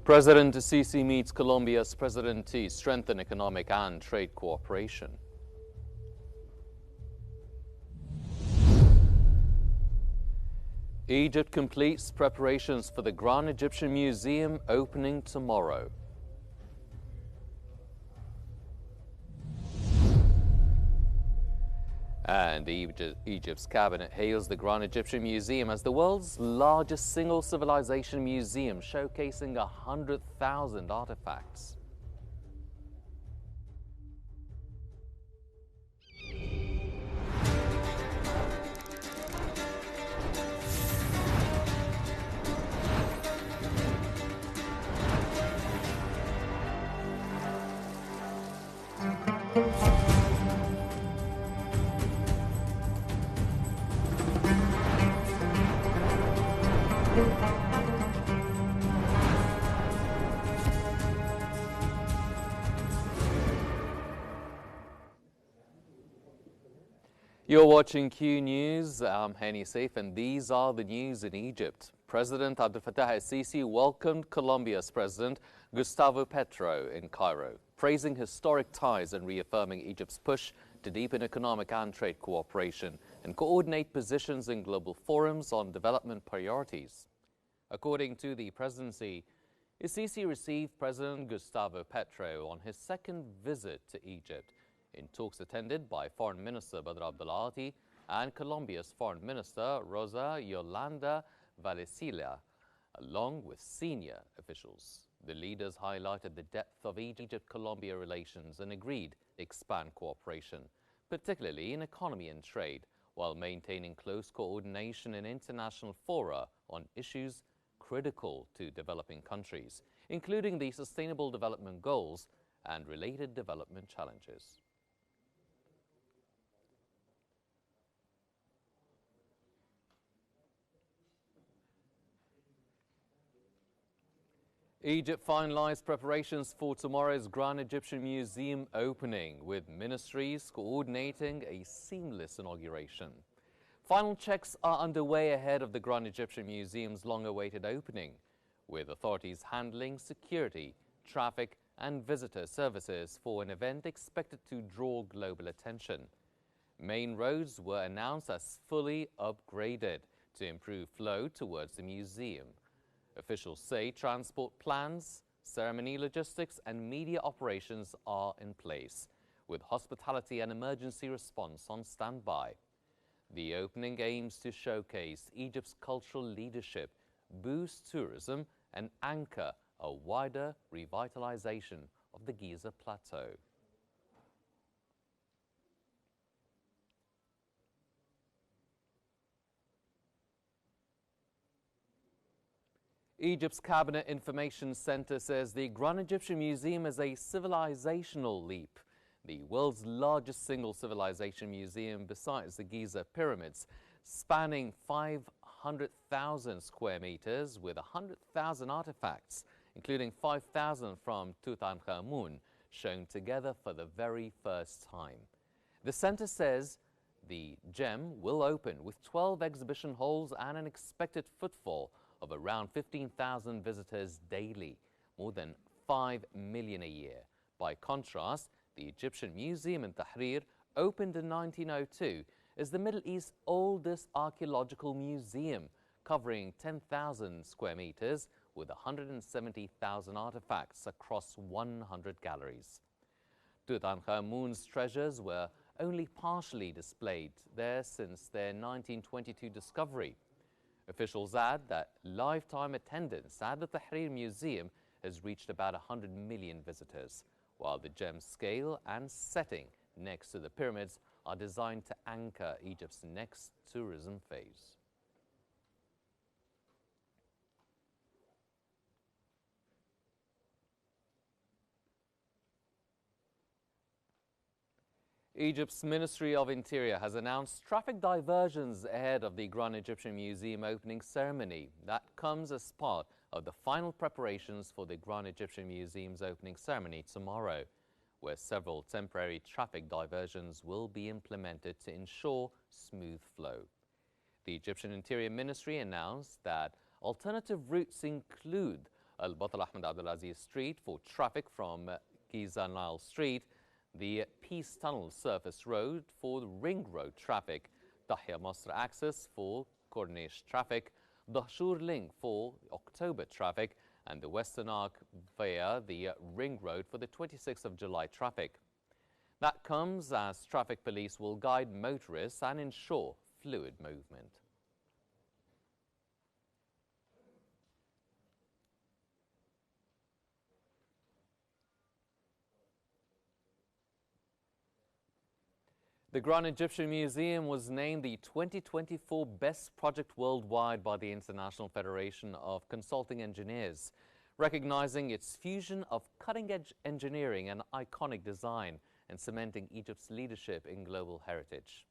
President Sisi meets Colombia's President to strengthen economic and trade cooperation. Egypt completes preparations for the Grand Egyptian Museum opening tomorrow. And Egypt's cabinet hails the Grand Egyptian Museum as the world's largest single civilization museum, showcasing 100,000 artifacts. You're watching Q News. I'm Hani Saif, and these are the news in Egypt. President Abdel Fattah el-Sisi welcomed Colombia's President Gustavo Petro in Cairo, praising historic ties and reaffirming Egypt's push to deepen economic and trade cooperation and coordinate positions in global forums on development priorities. According to the presidency, el-Sisi received President Gustavo Petro on his second visit to Egypt, in talks attended by Foreign Minister Badr Abdulati and Colombia's Foreign Minister Rosa Yolanda Vallecilla, along with senior officials. The leaders highlighted the depth of Egypt-Colombia relations and agreed to expand cooperation, particularly in economy and trade, while maintaining close coordination in international fora on issues critical to developing countries, including the Sustainable Development Goals and related development challenges. Egypt finalized preparations for tomorrow's Grand Egyptian Museum opening, with ministries coordinating a seamless inauguration. Final checks are underway ahead of the Grand Egyptian Museum's long-awaited opening, with authorities handling security, traffic and visitor services for an event expected to draw global attention. Main roads were announced as fully upgraded to improve flow towards the museum. Officials say transport plans, ceremony logistics and media operations are in place, with hospitality and emergency response on standby. The opening aims to showcase Egypt's cultural leadership, boost tourism and anchor a wider revitalization of the Giza Plateau. Egypt's Cabinet Information Center says the Grand Egyptian Museum is a civilizational leap, the world's largest single civilization museum besides the Giza pyramids, spanning 500,000 square meters with 100,000 artifacts, including 5,000 from Tutankhamun, shown together for the very first time. The center says the gem will open with 12 exhibition halls and an expected footfall of around 15,000 visitors daily, more than 5 million a year. By contrast, the Egyptian Museum in Tahrir, opened in 1902, is the Middle East's oldest archaeological museum, covering 10,000 square meters with 170,000 artifacts across 100 galleries. Tutankhamun's treasures were only partially displayed there since their 1922 discovery. Officials add that lifetime attendance at the Tahrir Museum has reached about 100 million visitors, while the gem's scale and setting next to the pyramids are designed to anchor Egypt's next tourism phase. Egypt's Ministry of Interior has announced traffic diversions ahead of the Grand Egyptian Museum opening ceremony. That comes as part of the final preparations for the Grand Egyptian Museum's opening ceremony tomorrow, where several temporary traffic diversions will be implemented to ensure smooth flow. The Egyptian Interior Ministry announced that alternative routes include Al-Batal Ahmed Abdulaziz Street for traffic from Giza Nile Street, the Peace Tunnel Surface Road for the Ring Road traffic, Tahya Masr access for Corniche traffic, Dahshur Link for October traffic, and the Western Arc via the Ring Road for the 26th of July traffic. That comes as traffic police will guide motorists and ensure fluid movement. The Grand Egyptian Museum was named the 2024 Best Project Worldwide by the International Federation of Consulting Engineers, recognizing its fusion of cutting-edge engineering and iconic design and cementing Egypt's leadership in global heritage.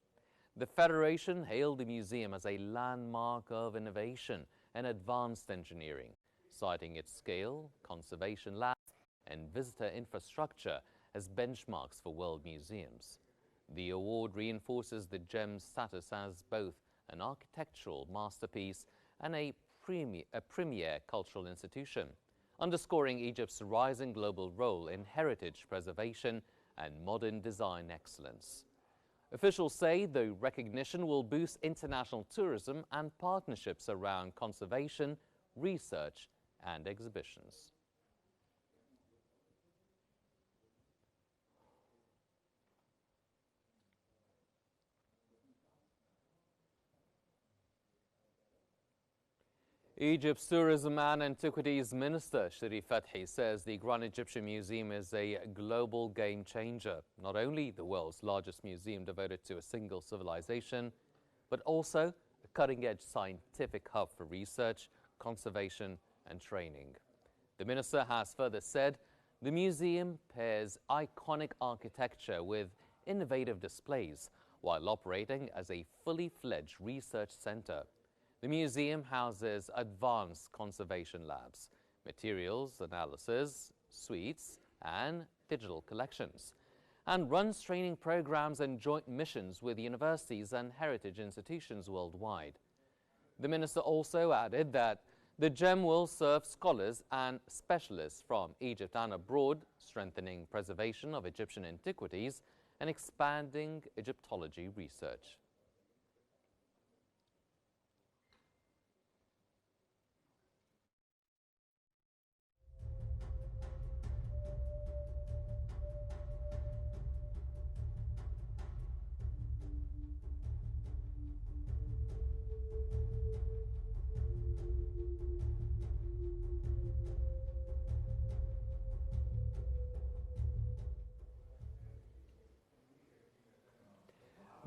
The Federation hailed the museum as a landmark of innovation and advanced engineering, citing its scale, conservation labs, and visitor infrastructure as benchmarks for world museums. The award reinforces the gem's status as both an architectural masterpiece and a premier cultural institution, underscoring Egypt's rising global role in heritage preservation and modern design excellence. Officials say the recognition will boost international tourism and partnerships around conservation, research, and exhibitions. Egypt's Tourism and Antiquities Minister Sherif Fathi says the Grand Egyptian Museum is a global game changer, not only the world's largest museum devoted to a single civilization, but also a cutting-edge scientific hub for research, conservation and training. The minister has further said the museum pairs iconic architecture with innovative displays while operating as a fully fledged research center. The museum houses advanced conservation labs, materials analysis, suites, and digital collections, and runs training programs and joint missions with universities and heritage institutions worldwide. The minister also added that the gem will serve scholars and specialists from Egypt and abroad, strengthening preservation of Egyptian antiquities and expanding Egyptology research.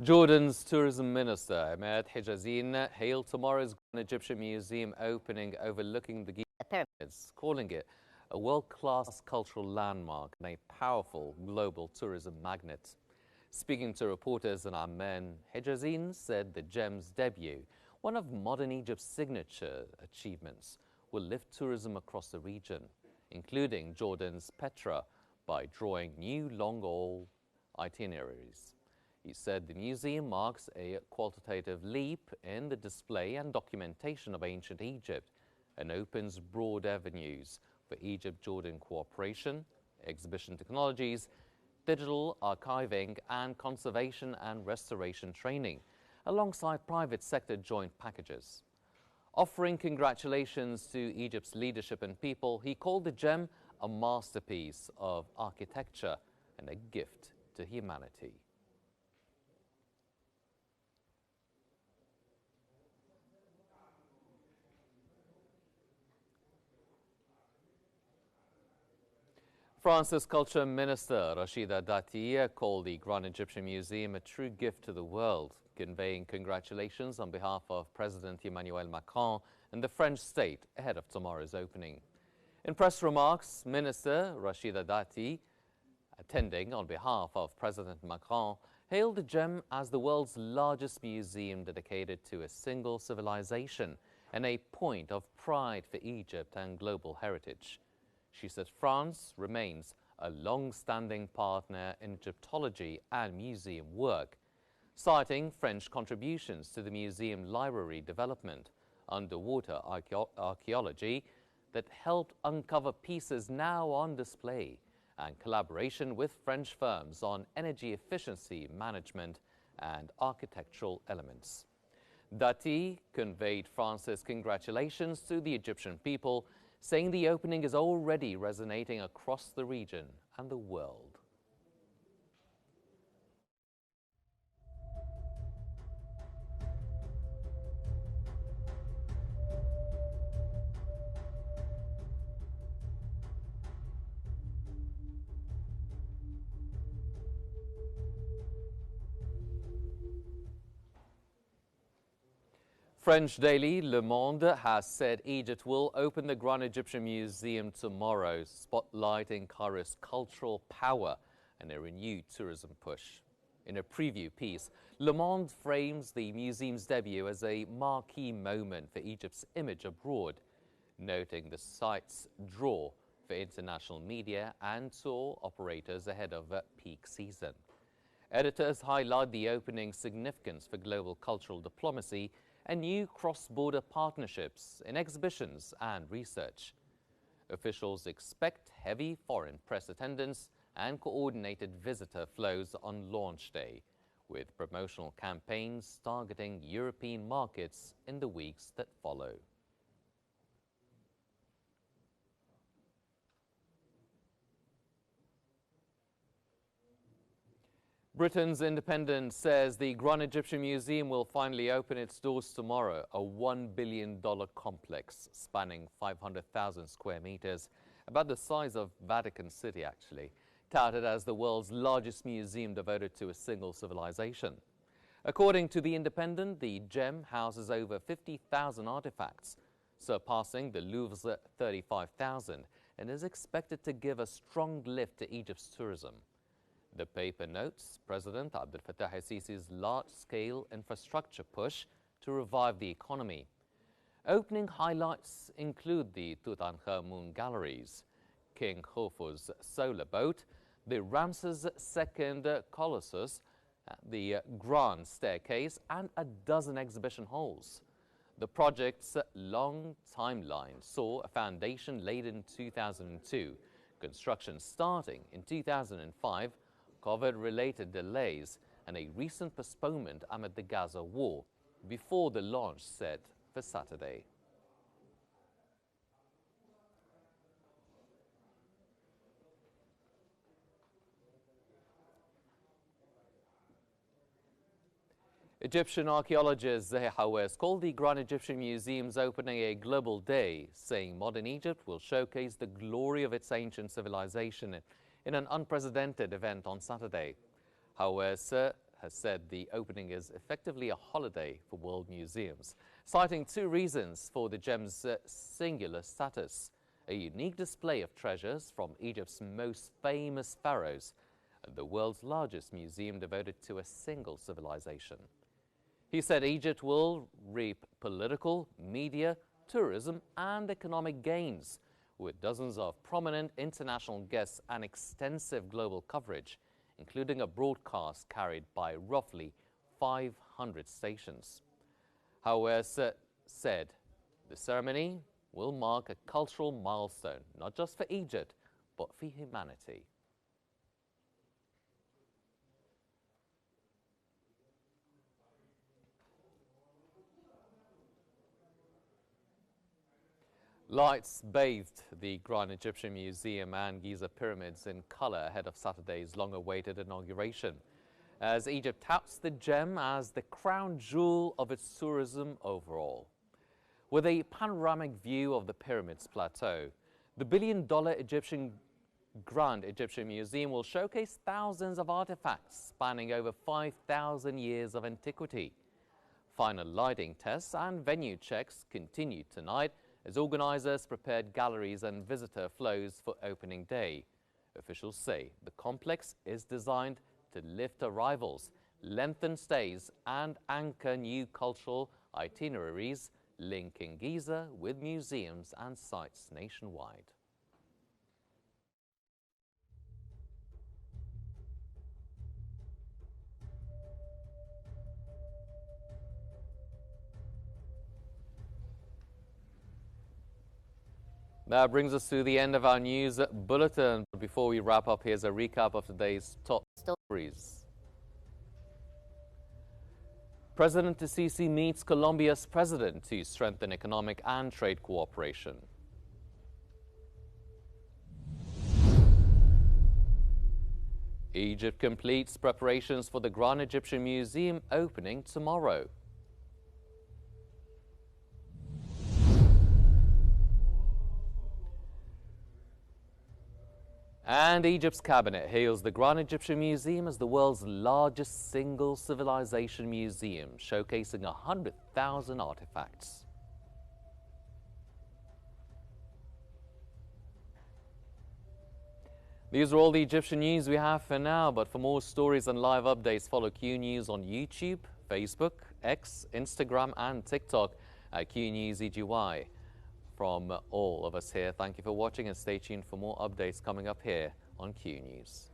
Jordan's tourism minister, Ahmed Hijazin, hailed tomorrow's Grand Egyptian Museum opening overlooking the Giza pyramids, calling it a world-class cultural landmark and a powerful global tourism magnet. Speaking to reporters in Amman, Hijazin said the gem's debut, one of modern Egypt's signature achievements, will lift tourism across the region, including Jordan's Petra, by drawing new long-haul itineraries. He said the museum marks a qualitative leap in the display and documentation of ancient Egypt and opens broad avenues for Egypt-Jordan cooperation, exhibition technologies, digital archiving, and conservation and restoration training, alongside private sector joint packages. Offering congratulations to Egypt's leadership and people, he called the gem a masterpiece of architecture and a gift to humanity. France's Culture Minister Rachida Dati called the Grand Egyptian Museum a true gift to the world, conveying congratulations on behalf of President Emmanuel Macron and the French state ahead of tomorrow's opening. In press remarks, Minister Rachida Dati, attending on behalf of President Macron, hailed the gem as the world's largest museum dedicated to a single civilization and a point of pride for Egypt and global heritage. She said France remains a long-standing partner in Egyptology and museum work, citing French contributions to the museum library development, underwater archaeology, that helped uncover pieces now on display, and collaboration with French firms on energy efficiency management and architectural elements. Dati conveyed France's congratulations to the Egyptian people, saying the opening is already resonating across the region and the world. French daily Le Monde has said Egypt will open the Grand Egyptian Museum tomorrow, spotlighting Cairo's cultural power and a renewed tourism push. In a preview piece, Le Monde frames the museum's debut as a marquee moment for Egypt's image abroad, noting the site's draw for international media and tour operators ahead of peak season. Editors highlight the opening's significance for global cultural diplomacy and new cross-border partnerships in exhibitions and research. Officials expect heavy foreign press attendance and coordinated visitor flows on launch day, with promotional campaigns targeting European markets in the weeks that follow. Britain's Independent says the Grand Egyptian Museum will finally open its doors tomorrow, a $1 billion complex spanning 500,000 square meters, about the size of Vatican City actually, touted as the world's largest museum devoted to a single civilization. According to the Independent, the gem houses over 50,000 artifacts, surpassing the Louvre's 35,000, and is expected to give a strong lift to Egypt's tourism. The paper notes President Abdel Fattah el-Sisi's large-scale infrastructure push to revive the economy. Opening highlights include the Tutankhamun galleries, King Khufu's solar boat, the Ramses II Colossus, the Grand Staircase, and a dozen exhibition halls. The project's long timeline saw a foundation laid in 2002, construction starting in 2005, COVID-related delays, and a recent postponement amid the Gaza war, before the launch set for Saturday. Egyptian archaeologist Zahi Hawass called the Grand Egyptian Museum's opening a global day, saying modern Egypt will showcase the glory of its ancient civilization in an unprecedented event on Saturday. Hawass has said the opening is effectively a holiday for world museums, citing two reasons for the gem's singular status: a unique display of treasures from Egypt's most famous pharaohs, and the world's largest museum devoted to a single civilization. He said Egypt will reap political, media, tourism, and economic gains, with dozens of prominent international guests and extensive global coverage, including a broadcast carried by roughly 500 stations. Hawass said the ceremony will mark a cultural milestone, not just for Egypt, but for humanity. Lights bathed the Grand Egyptian Museum and Giza pyramids in color ahead of Saturday's long-awaited inauguration, as Egypt touts the gem as the crown jewel of its tourism overall. With a panoramic view of the pyramid's plateau, the billion-dollar Grand Egyptian Museum will showcase thousands of artifacts spanning over 5,000 years of antiquity. Final lighting tests and venue checks continued tonight as organizers prepared galleries and visitor flows for opening day. Officials say the complex is designed to lift arrivals, lengthen stays, and anchor new cultural itineraries, linking Giza with museums and sites nationwide. That brings us to the end of our news bulletin. Before we wrap up, here's a recap of today's top stories. President Sisi meets Colombia's president to strengthen economic and trade cooperation. Egypt completes preparations for the Grand Egyptian Museum opening tomorrow. And Egypt's cabinet hails the Grand Egyptian Museum as the world's largest single civilization museum, showcasing 100,000 artifacts. These are all the Egyptian news we have for now, but for more stories and live updates, follow Q News on YouTube, Facebook, X, Instagram and TikTok at Q News EGY. From all of us here, thank you for watching and stay tuned for more updates coming up here on Q News.